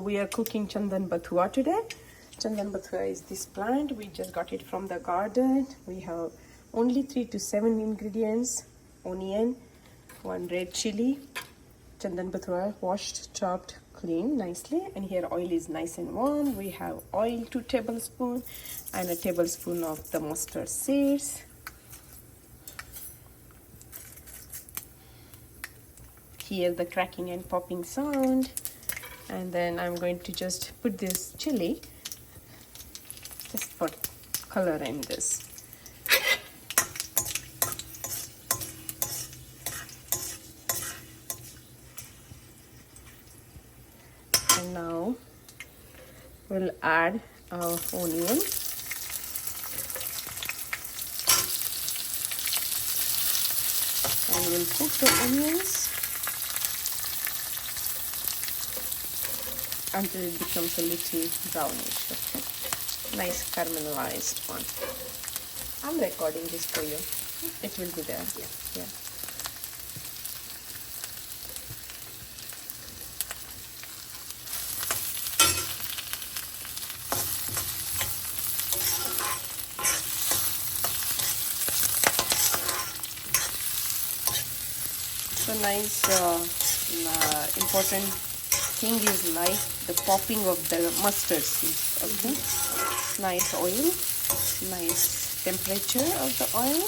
We are cooking Chandan Bathua today. Chandan Bathua is this plant. We just got it from the garden. We have only 3 to 7 ingredients. Onion, 1 red chili, Chandan Bathua washed, chopped, clean nicely. And here oil is nice and warm. We have oil 2 tablespoons and a tablespoon of the mustard seeds. Hear the cracking and popping sound. And then I'm going to just put this chili just for color in this. And now we'll add our onion. And we'll cook the onions until it becomes a little brownish. Okay, nice caramelized one. I'm recording this for you. It will be there. Yeah. So nice important thing is like the popping of the mustard seeds. Okay, nice oil, nice temperature of the oil.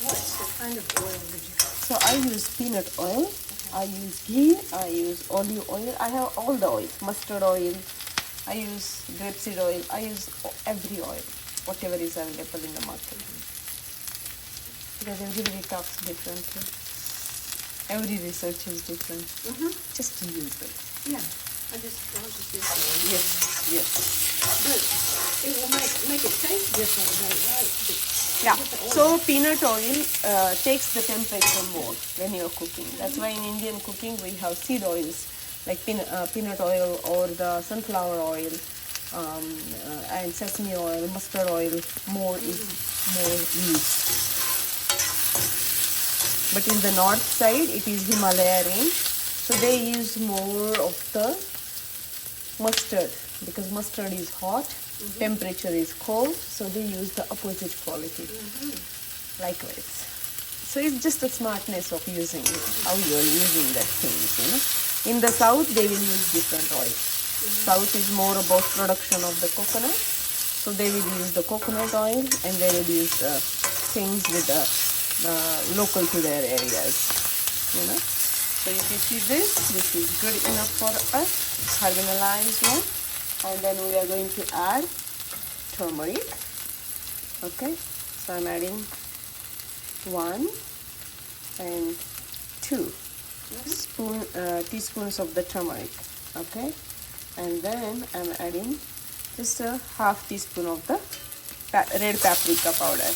What's the kind of oil did you have? So I use peanut oil, I use ghee, I use olive oil. I have all the oils, mustard oil, I use grapeseed oil, I use every oil, whatever is available in the market. Because everybody talks differently. Every research is different. Just use it. Yeah, I just use oil. Yes. But it will make it taste different, though, right? Yeah. So peanut oil takes the temperature more when you're cooking. That's why in Indian cooking we have seed oils like peanut oil or the sunflower oil and sesame oil, mustard oil. More is more used. But in the north side, it is Himalaya range, so they use more of the mustard because mustard is hot, temperature is cold, so they use the opposite quality. Likewise. So it's just the smartness of using it, how you are using that things, you know. In the south, they will use different oil. South is more about production of the coconut, so they will use the coconut oil and they will use the things with the local to their areas, you know. So if you see this is good enough for us, caramelized one. And then we are going to add turmeric. Okay, so I'm adding 1 and 2 teaspoons of the turmeric. Okay, and then I'm adding just a half teaspoon of the red paprika powder.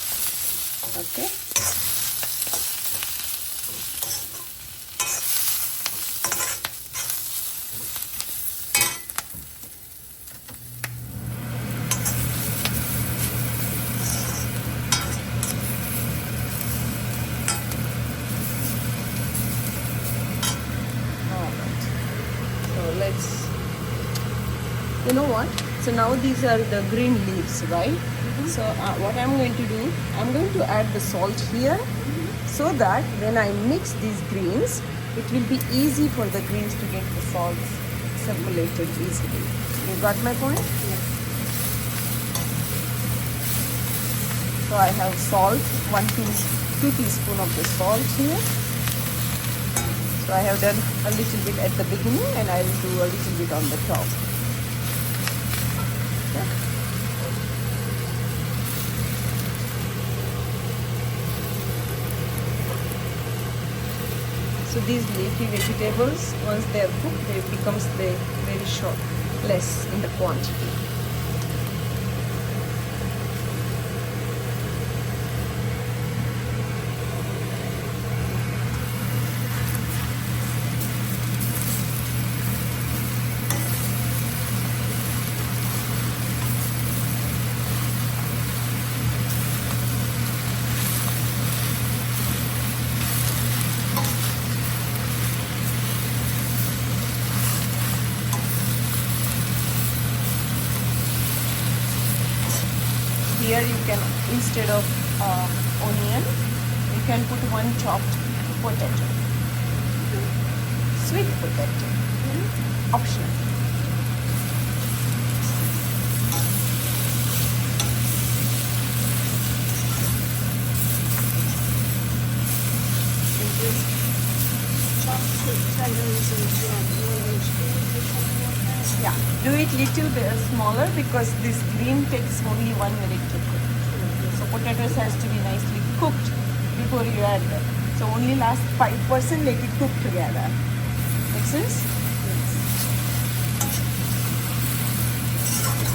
Okay. You know what? So now these are the green leaves, right? So what I'm going to do, I'm going to add the salt here so that when I mix these greens, it will be easy for the greens to get the salt circulated easily. You got my point? Yes. So I have salt, 2 teaspoons of the salt here. So I have done a little bit at the beginning and I will do a little bit on the top. So these leafy vegetables, once they are cooked, they becomes very short, less in the quantity. here you can, instead of onion, you can put one chopped potato. Sweet potato. Optional. And just chop sweet potatoes into like 1-inch cubes or something like that. Yeah, do it little bit smaller because this green takes only 1 minute to cook. So potatoes has to be nicely cooked before you add them. So only last 5% let it cook together. Make sense?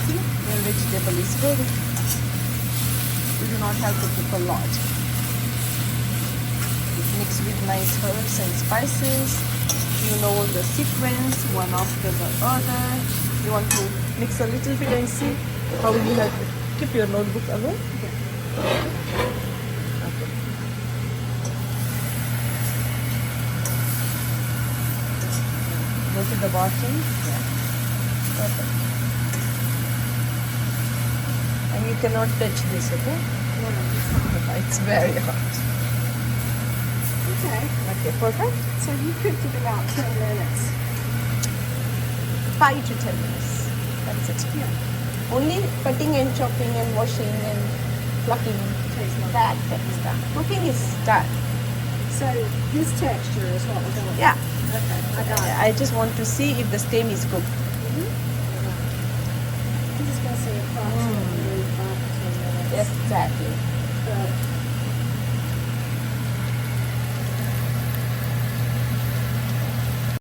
See, your vegetable is ready. You do not have to cook a lot. Mix with nice herbs and spices. You know the sequence, one after the other. You want to mix a little bit and see how you have to keep your notebook away. Okay. Go to the bottom. Yeah. Perfect. And you cannot touch this, okay? No, It's very hot. okay. Okay, perfect. So you cooked it about 10 minutes. 5 to 10 minutes. That's it. Yeah. Only cutting and chopping and washing and plucking. Takes long. That takes time. Cooking is done. So this texture is what we're going Yeah. Okay, I got it. I just want to see if the stem is cooked. I'm just going to say approximately 5 to 10 minutes. Exactly.